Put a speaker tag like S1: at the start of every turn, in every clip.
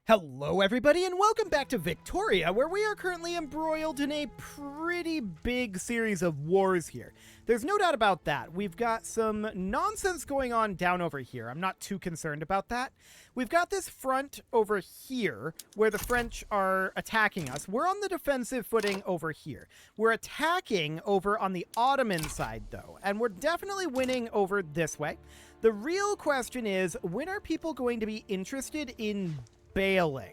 S1: Hello everybody and welcome back to Victoria, where we are currently embroiled in a pretty big series of wars here. There's no doubt about that. We've got some nonsense going on down over here. I'm not too concerned about that. We've got this front over here where the French are attacking us. We're on the defensive footing over here. We're attacking over on the Ottoman side though, and we're definitely winning over this way. The real question is, when are people going to be interested in bailing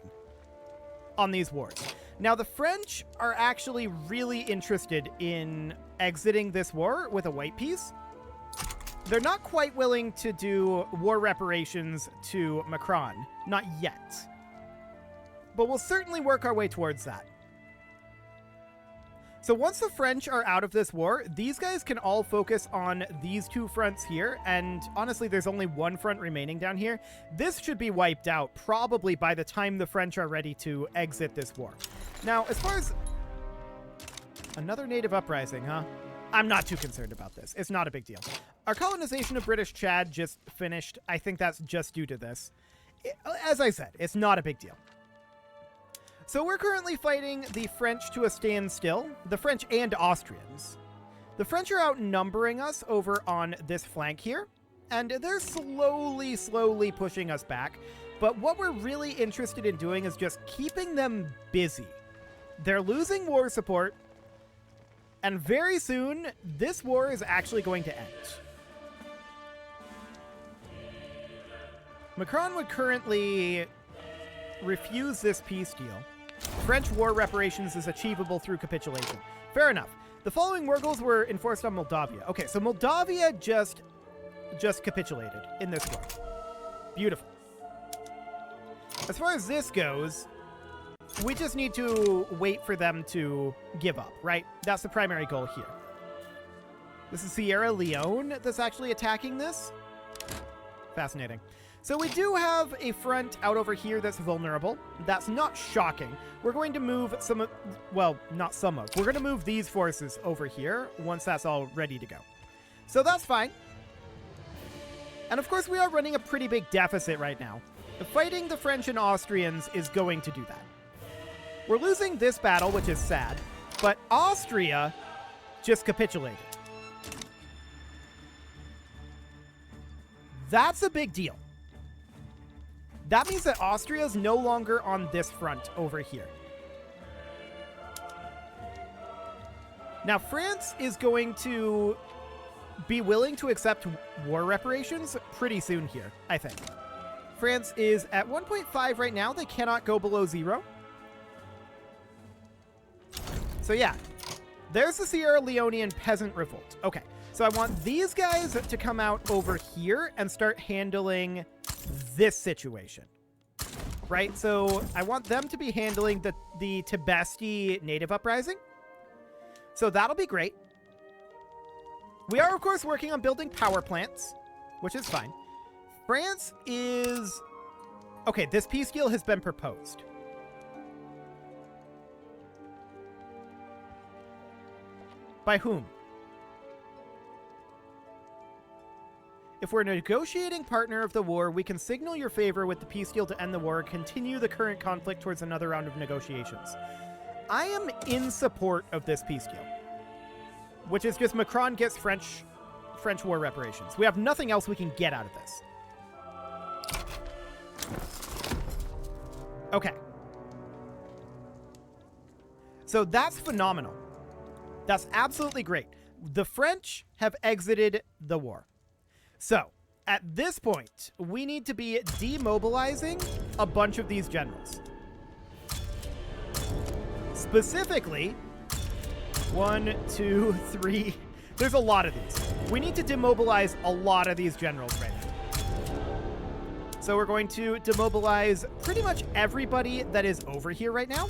S1: on these wars? Now, the French are actually really interested in exiting this war with a white peace. They're not quite willing to do war reparations to Macron. Not yet. But we'll certainly work our way towards that. So once the French are out of this war, these guys can all focus on these two fronts here, and honestly, there's only one front remaining down here. This should be wiped out probably by the time the French are ready to exit this war. Now, as far as another native uprising, huh? I'm not too concerned about this. It's not a big deal. Our colonization of British Chad just finished. I think that's just due to this. As I said, it's not a big deal. So we're currently fighting the French to a standstill, the French and Austrians. The French are outnumbering us over on this flank here, and they're slowly pushing us back. But what we're really interested in doing is just keeping them busy. They're losing war support, and very soon, this war is actually going to end. Macron would currently refuse this peace deal. French war reparations is achievable through capitulation. Fair enough. The following war goals were enforced on Moldavia. Okay, so Moldavia just capitulated in this war. Beautiful. As far as this goes, we just need to wait for them to give up, right? That's the primary goal here. This is Sierra Leone that's actually attacking this. Fascinating. So we do have a front out over here that's vulnerable. That's not shocking. We're going to move some of, well, not some of. We're going to move these forces over here once that's all ready to go. So that's fine. And of course, we are running a pretty big deficit right now. Fighting the French and Austrians is going to do that. We're losing this battle, which is sad, but Austria just capitulated. That's a big deal. That means that Austria is no longer on this front over here. Now, France is going to be willing to accept war reparations pretty soon here, I think. France is at 1.5 right now. They cannot go below 0. So yeah, there's the Sierra Leonean peasant revolt. Okay, so I want these guys to come out over here and start handling this situation, right? So I want them to be handling the Tibesti native uprising. So that'll be great. We are, of course, working on building power plants, which is fine. France is... Okay, this peace deal has been proposed. By whom? If we're a negotiating partner of the war, we can signal your favor with the peace deal to end the war, continue the current conflict towards another round of negotiations. I am in support of this peace deal, which is just Macron gets French war reparations. We have nothing else we can get out of this. Okay. So that's phenomenal. That's absolutely great. The French have exited the war. So, at this point, we need to be demobilizing a bunch of these generals. Specifically, 1, 2, 3. There's a lot of these. We need to demobilize a lot of these generals right now. So we're going to demobilize pretty much everybody that is over here right now.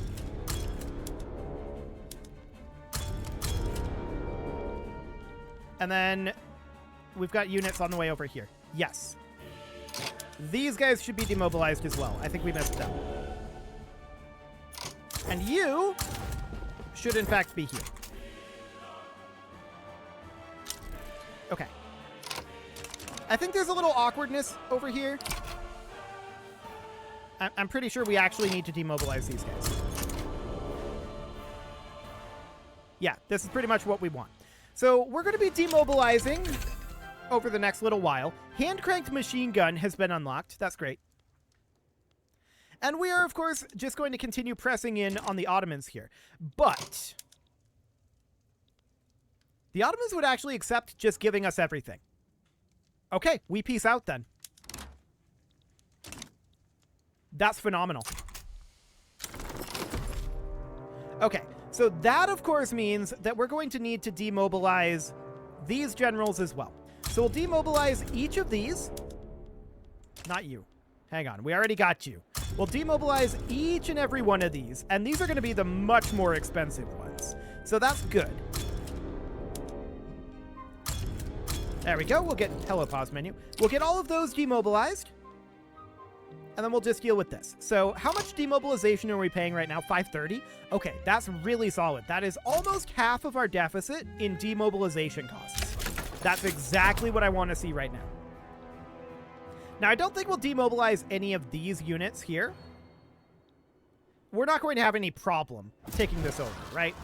S1: And then we've got units on the way over here. Yes. These guys should be demobilized as well. I think we messed up. And you should, in fact, be here. Okay. I think there's a little awkwardness over here. I'm pretty sure we actually need to demobilize these guys. Yeah, this is pretty much what we want. So we're going to be demobilizing over the next little while. Hand-cranked machine gun has been unlocked. That's great. And we are, of course, just going to continue pressing in on the Ottomans here. But the Ottomans would actually accept just giving us everything. Okay, we peace out then. That's phenomenal. Okay, so that, of course, means that we're going to need to demobilize these generals as well. So we'll demobilize each of these. Not you. Hang on, we already got you. We'll demobilize each and every one of these, and these are going to be the much more expensive ones. So that's good. There we go. We'll get... Hello, pause menu. We'll get all of those demobilized. And then we'll just deal with this. So how much demobilization are we paying right now? 530? Okay, that's really solid. That is almost half of our deficit in demobilization costs. That's exactly what I want to see right now. Now, I don't think we'll demobilize any of these units here. We're not going to have any problem taking this over, right?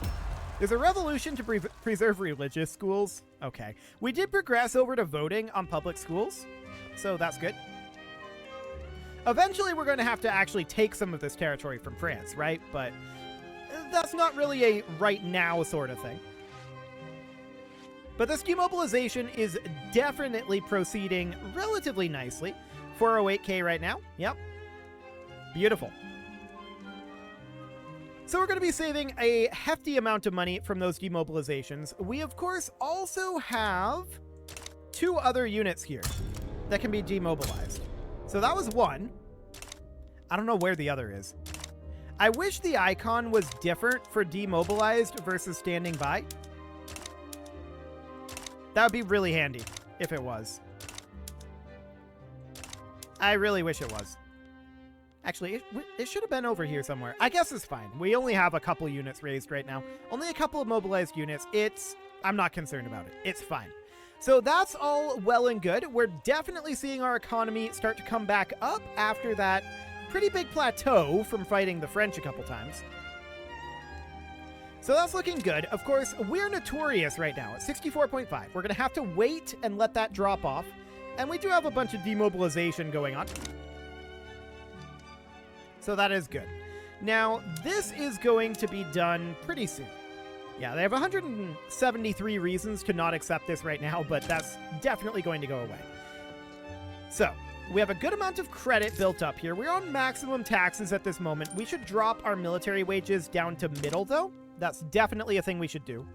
S1: There's a revolution to preserve religious schools. Okay. We did progress over to voting on public schools, so that's good. Eventually, we're going to have to actually take some of this territory from France, right? But that's not really a right now sort of thing. But this demobilization is definitely proceeding relatively nicely. 408k right now. Yep. Beautiful. So we're going to be saving a hefty amount of money from those demobilizations. We, of course, also have 2 other units here that can be demobilized. So that was one. I don't know where the other is. I wish the icon was different for demobilized versus standing by. That would be really handy if it was. I really wish it was. Actually, it should have been over here somewhere. I guess it's fine. We only have a couple units raised right now. Only a couple of mobilized units. I'm not concerned about it. It's fine. So that's all well and good. We're definitely seeing our economy start to come back up after that pretty big plateau from fighting the French a couple times. So that's looking good. Of course, we're notorious right now at 64.5. We're going to have to wait and let that drop off. And we do have a bunch of demobilization going on. So that is good. Now, this is going to be done pretty soon. Yeah, they have 173 reasons to not accept this right now, but that's definitely going to go away. So, we have a good amount of credit built up here. We're on maximum taxes at this moment. We should drop our military wages down to middle, though. That's definitely a thing we should do.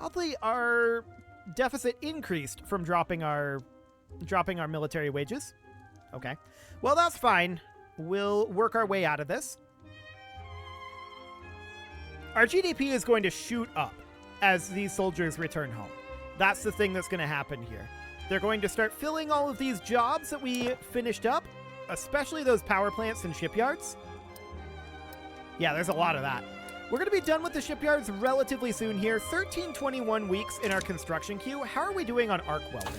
S1: Oddly, our deficit increased from dropping our military wages. Okay. Well, that's fine. We'll work our way out of this. Our GDP is going to shoot up as these soldiers return home. That's the thing that's going to happen here. They're going to start filling all of these jobs that we finished up, especially those power plants and shipyards. Yeah, there's a lot of that. We're going to be done with the shipyards relatively soon here. 1321 weeks in our construction queue. How are we doing on arc welding?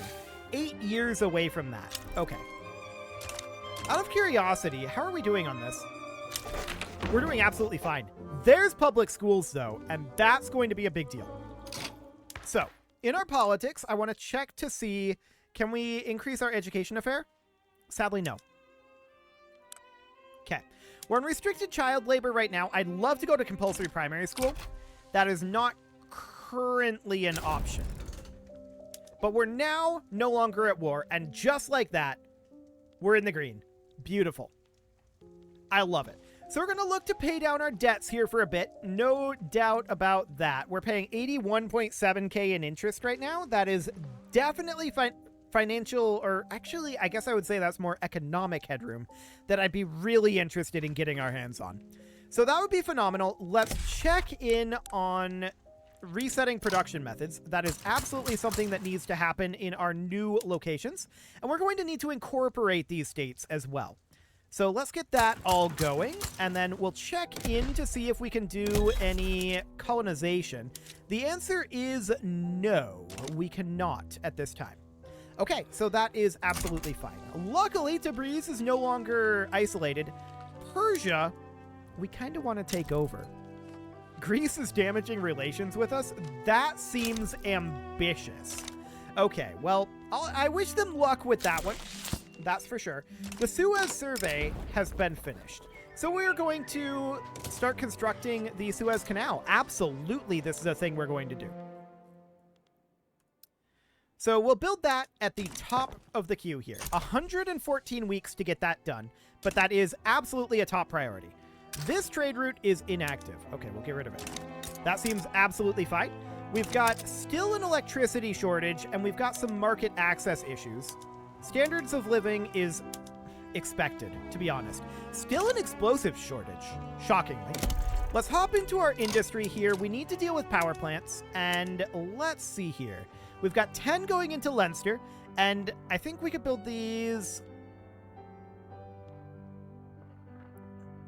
S1: 8 years away from that. Okay. Out of curiosity, how are we doing on this? We're doing absolutely fine. There's public schools, though, and that's going to be a big deal. So, in our politics, I want to check to see, can we increase our education affair? Sadly, no. Okay. We're on restricted child labor right now. I'd love to go to compulsory primary school. That is not currently an option. But we're now no longer at war, and just like that, we're in the green. Beautiful. I love it. So we're going to look to pay down our debts here for a bit. No doubt about that. We're paying 81.7k in interest right now. That is definitely financial, or actually, I guess I would say that's more economic headroom that I'd be really interested in getting our hands on. So that would be phenomenal. Let's check in on resetting production methods. That is absolutely something that needs to happen in our new locations. And we're going to need to incorporate these states as well. So let's get that all going, and then we'll check in to see if we can do any colonization. The answer is no, we cannot at this time. Okay, so that is absolutely fine. Luckily, Tabriz is no longer isolated. Persia, we kind of want to take over. Greece is damaging relations with us? That seems ambitious. Okay, well, I wish them luck with that one. That's for sure. The Suez survey has been finished. So we're going to start constructing the Suez Canal. Absolutely, this is a thing we're going to do. So we'll build that at the top of the queue here. 114 weeks to get that done, but that is absolutely a top priority. This trade route is inactive. Okay, we'll get rid of it. That seems absolutely fine. We've got still an electricity shortage, and we've got some market access issues. Standards of living is expected, to be honest. Still an explosive shortage, shockingly. Let's hop into our industry here. We need to deal with power plants, and let's see here. We've got 10 going into Leinster, and I think we could build these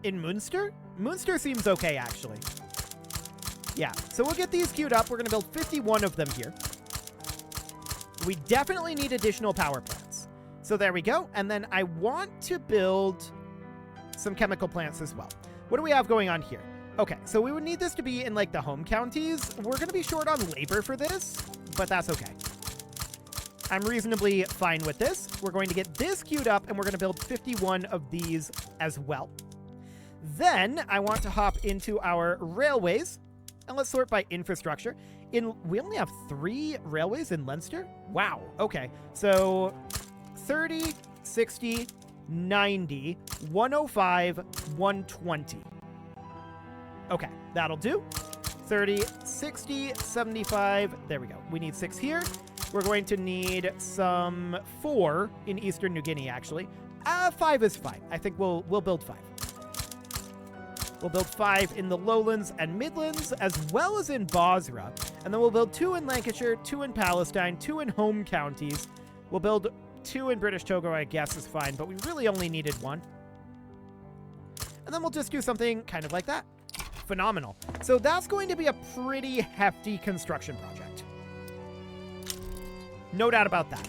S1: in Munster? Munster seems okay, actually. Yeah, so we'll get these queued up. We're going to build 51 of them here. We definitely need additional power plants. So there we go. And then I want to build some chemical plants as well. What do we have going on here? Okay, so we would need this to be in, like, the home counties. We're going to be short on labor for this, but that's okay. I'm reasonably fine with this. We're going to get this queued up, and we're going to build 51 of these as well. Then I want to hop into our railways, and let's sort by infrastructure. We only have 3 railways in Leinster? Wow, okay. So 30, 60, 90, 105, 120. Okay, that'll do. 30, 60, 75. There we go. We need 6 here. We're going to need some 4 in Eastern New Guinea, actually. 5 is fine. I think we'll build 5. We'll build 5 in the Lowlands and Midlands, as well as in Basra. And then we'll build 2 in Lancashire, 2 in Palestine, 2 in home counties. We'll build 2 in British Togo, I guess is fine, but we really only needed 1. And then we'll just do something kind of like that. Phenomenal. So that's going to be a pretty hefty construction project. No doubt about that.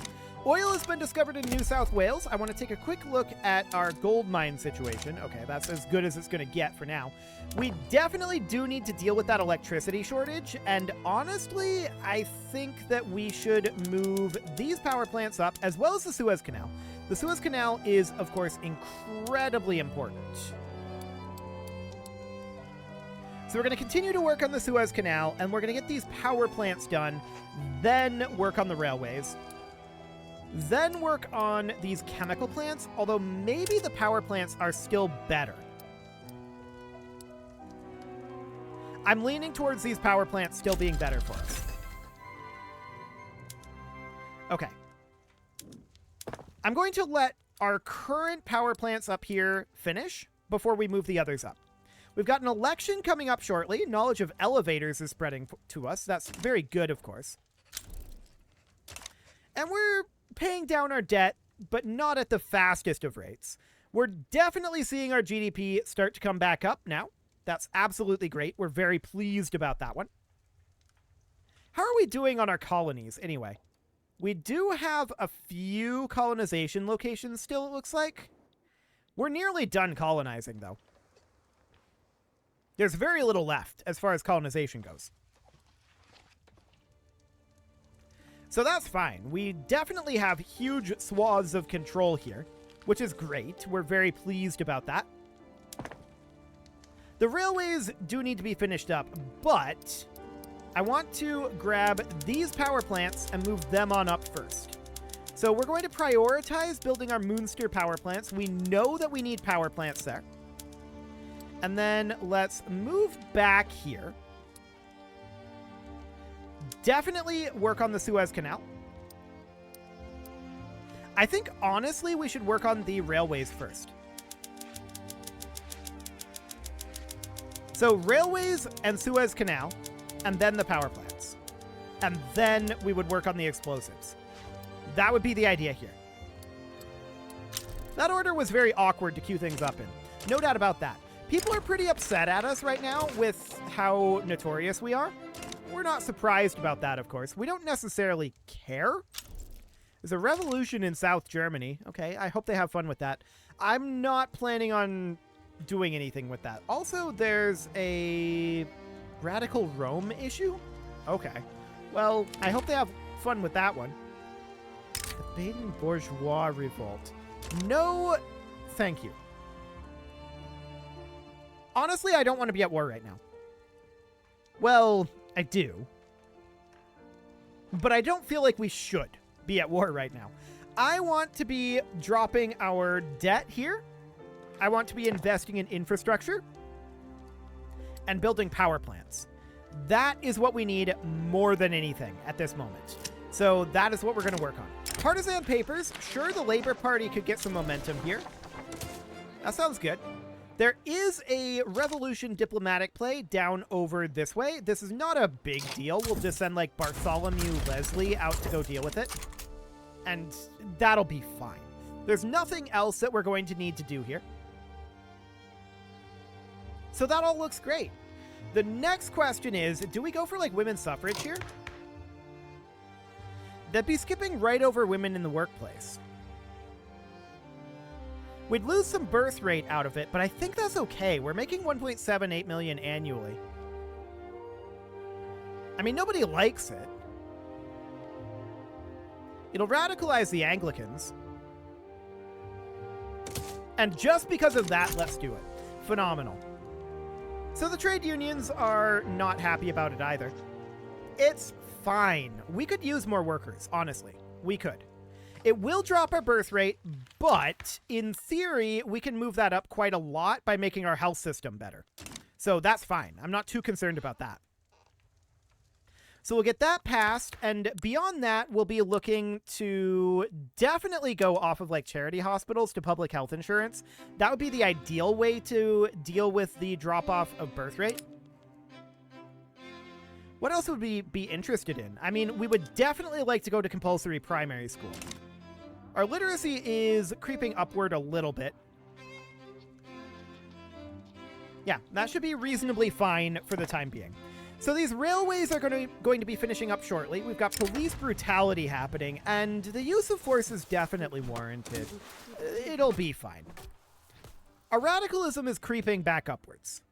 S1: Oil has been discovered in New South Wales. I want to take a quick look at our gold mine situation. Okay, that's as good as it's going to get for now. We definitely do need to deal with that electricity shortage, and honestly, I think that we should move these power plants up, as well as the Suez Canal. The Suez Canal is, of course, incredibly important. So we're going to continue to work on the Suez Canal, and we're going to get these power plants done, then work on the railways. Then work on these chemical plants, although maybe the power plants are still better. I'm leaning towards these power plants still being better for us. Okay. I'm going to let our current power plants up here finish before we move the others up. We've got an election coming up shortly. Knowledge of elevators is spreading to us. That's very good, of course. And we're paying down our debt, but not at the fastest of rates. We're definitely seeing our GDP start to come back up now. That's absolutely great. We're very pleased about that one. How are we doing on our colonies, anyway? We do have a few colonization locations still, it looks like. We're nearly done colonizing, though. There's very little left as far as colonization goes. So that's fine. We definitely have huge swaths of control here, which is great. We're very pleased about that. The railways do need to be finished up, but I want to grab these power plants and move them on up first. So we're going to prioritize building our Munster power plants. We know that we need power plants there. And then let's move back here. Definitely work on the Suez Canal. I think, honestly, we should work on the railways first. So railways and Suez Canal, and then the power plants. And then we would work on the explosives. That would be the idea here. That order was very awkward to queue things up in. No doubt about that. People are pretty upset at us right now with how notorious we are. We're not surprised about that, of course. We don't necessarily care. There's a revolution in South Germany. Okay, I hope they have fun with that. I'm not planning on doing anything with that. Also, there's a radical Rome issue. Okay. Well, I hope they have fun with that one. The Baden Bourgeois Revolt. No, thank you. Honestly, I don't want to be at war right now. Well, I do. But I don't feel like we should be at war right now. I want to be dropping our debt here. I want to be investing in infrastructure and building power plants. That is what we need more than anything at this moment. So that is what we're going to work on. Partisan papers. Sure, the Labour Party could get some momentum here. That sounds good. There is a revolution diplomatic play down over this way. This is not a big deal. We'll just send like Bartholomew Leslie out to go deal with it. And that'll be fine. There's nothing else that we're going to need to do here. So that all looks great. The next question is, do we go for like women's suffrage here? That'd be skipping right over women in the workplace. We'd lose some birth rate out of it, but I think that's okay. We're making 1.78 million annually. I mean, nobody likes it. It'll radicalize the Anglicans. And just because of that, let's do it. Phenomenal. So the trade unions are not happy about it either. It's fine. We could use more workers, honestly. We could. It will drop our birth rate, but in theory, we can move that up quite a lot by making our health system better. So that's fine. I'm not too concerned about that. So we'll get that passed, and beyond that, we'll be looking to definitely go off of like charity hospitals to public health insurance. That would be the ideal way to deal with the drop-off of birth rate. What else would we be interested in? I mean, we would definitely like to go to compulsory primary school. Our literacy is creeping upward a little bit. Yeah, that should be reasonably fine for the time being. So these railways are going to be finishing up shortly. We've got police brutality happening, and the use of force is definitely warranted. It'll be fine. Our radicalism is creeping back upwards.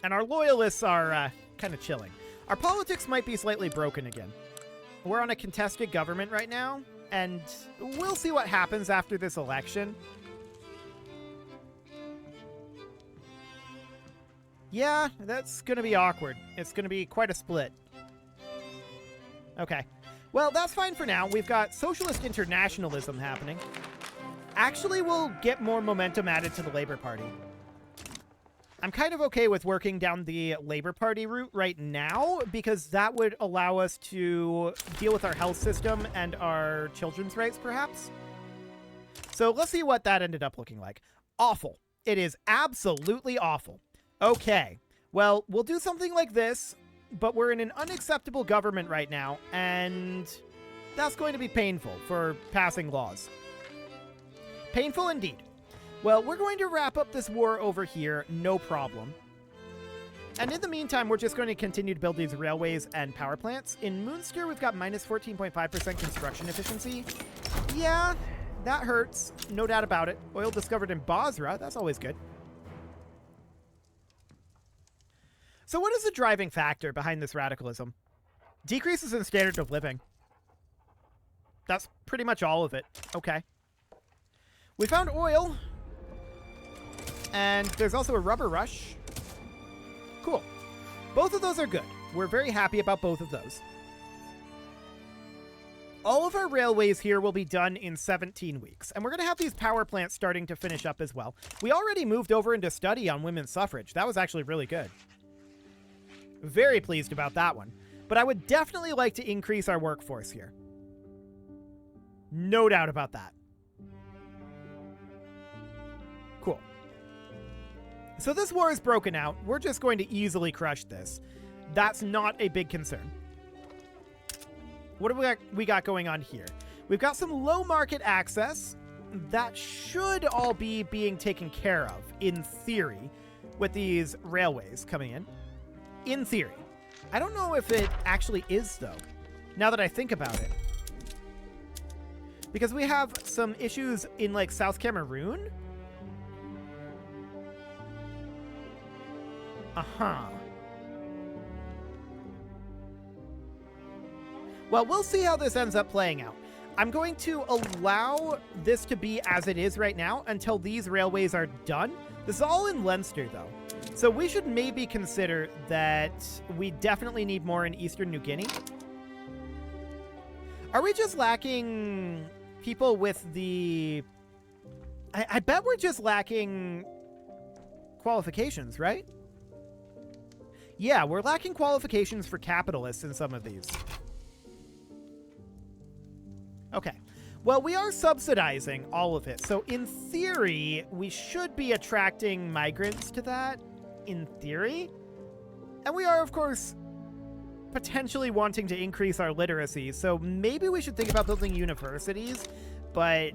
S1: And our loyalists are kind of chilling. Our politics might be slightly broken again. We're on a contested government right now, and we'll see what happens after this election. Yeah, that's going to be awkward. It's going to be quite a split. Okay. Well, that's fine for now. We've got socialist internationalism happening. Actually, we'll get more momentum added to the Labour Party. I'm kind of okay with working down the Labour Party route right now because that would allow us to deal with our health system and our children's rights, perhaps. So let's see what that ended up looking like. Awful. It is absolutely awful. Okay. Well, we'll do something like this, but we're in an unacceptable government right now, and that's going to be painful for passing laws. Painful indeed. Well, we're going to wrap up this war over here, no problem. And in the meantime, we're just going to continue to build these railways and power plants. In Munster, we've got minus 14.5% construction efficiency. Yeah, that hurts. No doubt about it. Oil discovered in Basra. That's always good. So what is the driving factor behind this radicalism? Decreases in standard of living. That's pretty much all of it. Okay. We found oil. And there's also a rubber rush. Cool. Both of those are good. We're very happy about both of those. All of our railways here will be done in 17 weeks. And we're going to have these power plants starting to finish up as well. We already moved over into study on women's suffrage. That was actually really good. Very pleased about that one. But I would definitely like to increase our workforce here. No doubt about that. Cool. So this war is broken out. We're just going to easily crush this. That's not a big concern. What do we got going on here? We've got some low market access. That should all be being taken care of, in theory, with these railways coming in. In theory. I don't know if it actually is, though, now that I think about it. Because we have some issues in, like, South Cameroon? Uh-huh. Well, we'll see how this ends up playing out. I'm going to allow this to be as it is right now until these railways are done. This is all in Leinster, though. So we should maybe consider that we definitely need more in Eastern New Guinea. Are we just lacking people with the... I bet we're just lacking qualifications, right? Yeah, we're lacking qualifications for capitalists in some of these. Okay. Well, we are subsidizing all of it. So in theory, we should be attracting migrants to that. In theory. And we are, of course, potentially wanting to increase our literacy. So maybe we should think about building universities. But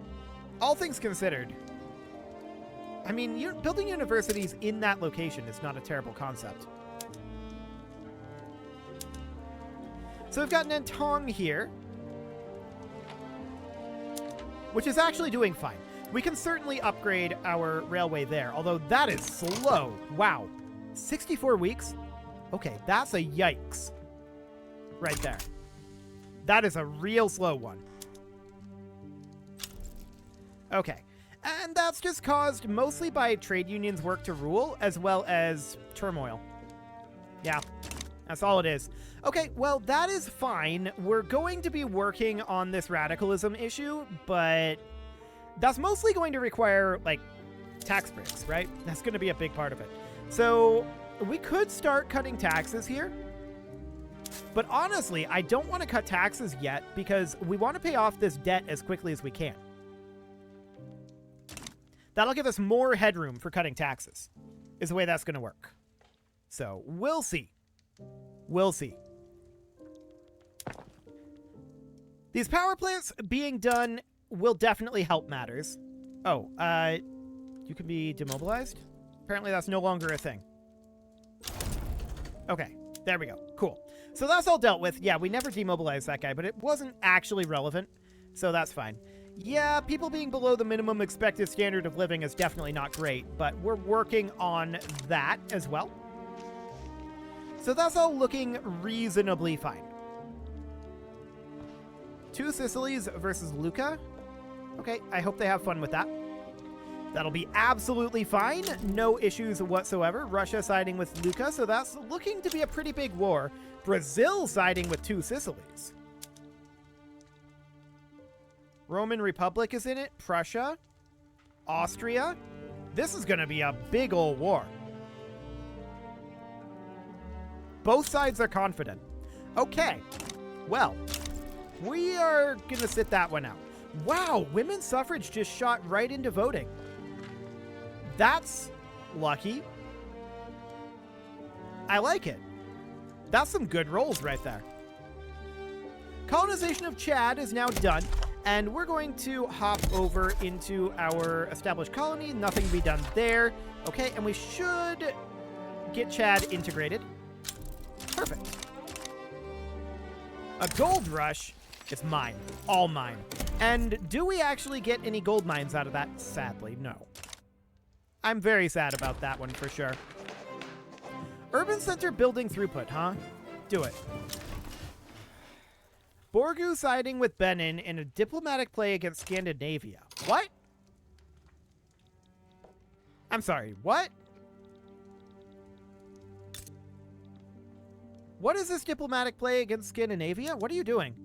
S1: all things considered, I mean, building universities in that location is not a terrible concept. So we've got Nantong here, which is actually doing fine. We can certainly upgrade our railway there, although that is slow. Wow. 64 weeks? Okay, that's a yikes. Right there. That is a real slow one. Okay. And that's just caused mostly by trade unions' work to rule, as well as turmoil. Yeah. That's all it is. Okay, well, that is fine. We're going to be working on this radicalism issue, but that's mostly going to require, like, tax breaks, right? That's going to be a big part of it. So we could start cutting taxes here. But honestly, I don't want to cut taxes yet because we want to pay off this debt as quickly as we can. That'll give us more headroom for cutting taxes, is the way that's going to work. So we'll see. We'll see. These power plants being done will definitely help matters. Oh, you can be demobilized? Apparently that's no longer a thing. Okay, there we go. Cool. So that's all dealt with. Yeah, we never demobilized that guy, but it wasn't actually relevant, so that's fine. Yeah, people being below the minimum expected standard of living is definitely not great, but we're working on that as well. So that's all looking reasonably fine. Two Sicilies versus Lucca. Okay, I hope they have fun with that. That'll be absolutely fine. No issues whatsoever. Russia siding with Lucca, so that's looking to be a pretty big war. Brazil siding with two Sicilies. Roman Republic is in it. Prussia. Austria. This is going to be a big old war. Both sides are confident. Okay. Well, we are going to sit that one out. Wow, women's suffrage just shot right into voting. That's lucky. I like it. That's some good rolls right there. Colonization of Chad is now done, and we're going to hop over into our established colony. Nothing to be done there. Okay, and we should get Chad integrated. Perfect. A gold rush is mine. All mine. And do we actually get any gold mines out of that? Sadly, no. I'm very sad about that one for sure. Urban center building throughput, huh? Do it. Borgu siding with Benin in a diplomatic play against Scandinavia. What? I'm sorry, what? What is this diplomatic play against Scandinavia? What are you doing?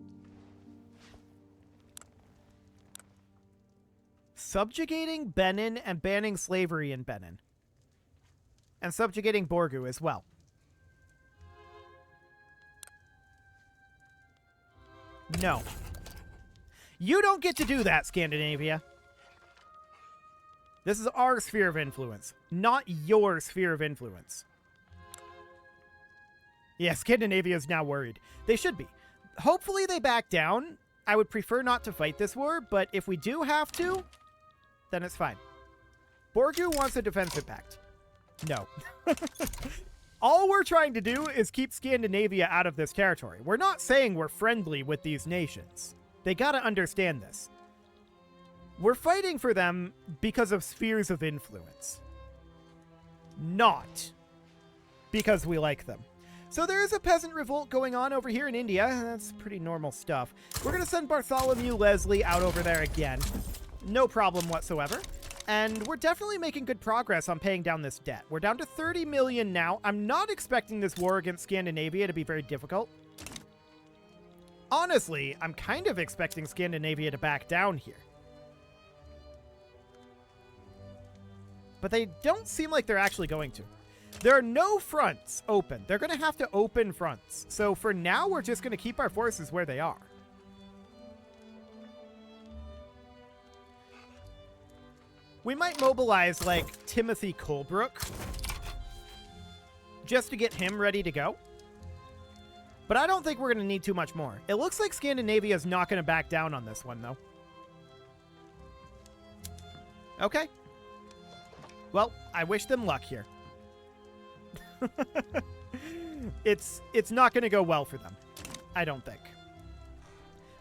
S1: Subjugating Benin and banning slavery in Benin. And subjugating Borgu as well. No. You don't get to do that, Scandinavia. This is our sphere of influence, not your sphere of influence. Yeah, Scandinavia is now worried. They should be. Hopefully they back down. I would prefer not to fight this war, but if we do have to, then it's fine. Borgu wants a defensive pact. No. All we're trying to do is keep Scandinavia out of this territory. We're not saying we're friendly with these nations. They gotta understand this. We're fighting for them because of spheres of influence, not because we like them. So there is a peasant revolt going on over here in India. That's pretty normal stuff. We're going to send Bartholomew Leslie out over there again. No problem whatsoever. And we're definitely making good progress on paying down this debt. We're down to 30 million now. I'm not expecting this war against Scandinavia to be very difficult. Honestly, I'm kind of expecting Scandinavia to back down here. But they don't seem like they're actually going to. There are no fronts open. They're going to have to open fronts. So for now, we're just going to keep our forces where they are. We might mobilize, like, Timothy Colebrook just to get him ready to go. But I don't think we're going to need too much more. It looks like Scandinavia is not going to back down on this one, though. Okay. Well, I wish them luck here. It's not going to go well for them. I don't think.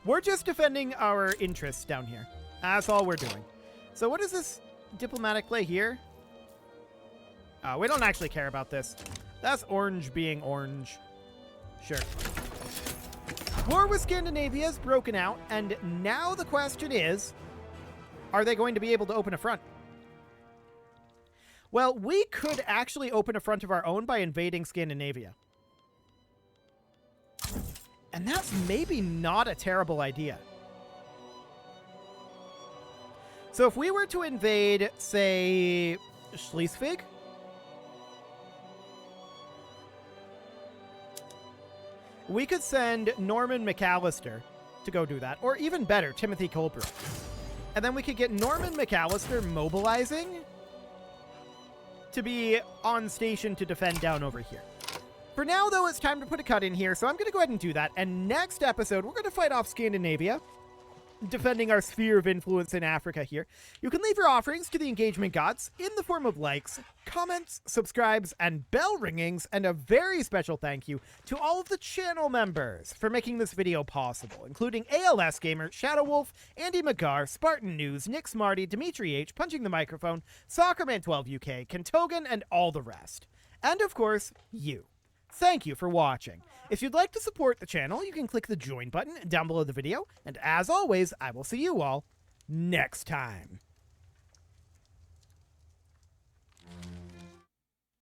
S1: We're just defending our interests down here. That's all we're doing. So what is this diplomatic play here? Oh, we don't actually care about this. That's orange being orange. Sure. War with Scandinavia is broken out, and now the question is, are they going to be able to open a front? Well, we could actually open a front of our own by invading Scandinavia. And that's maybe not a terrible idea. So if we were to invade, say, Schleswig? We could send Norman McAllister to go do that. Or even better, Timothy Colebrook. And then we could get Norman McAllister mobilizing to be on station to defend down over here. For now, though, it's time to put a cut in here, so I'm going to go ahead and do that. And next episode, we're going to fight off Scandinavia, defending our sphere of influence in Africa here. You can leave your offerings to the engagement gods in the form of likes, comments, subscribes, and bell ringings, and a very special thank you to all of the channel members for making this video possible, including ALS Gamer, Shadow Wolf, Andy McGar, Spartan News, Nick Smarty, Dimitri H, Punching the Microphone, Soccerman12 UK, Kentogan, and all the rest. And of course, you. Thank you for watching. If you'd like to support the channel, you can click the join button down below the video, and as always, I will see you all next time.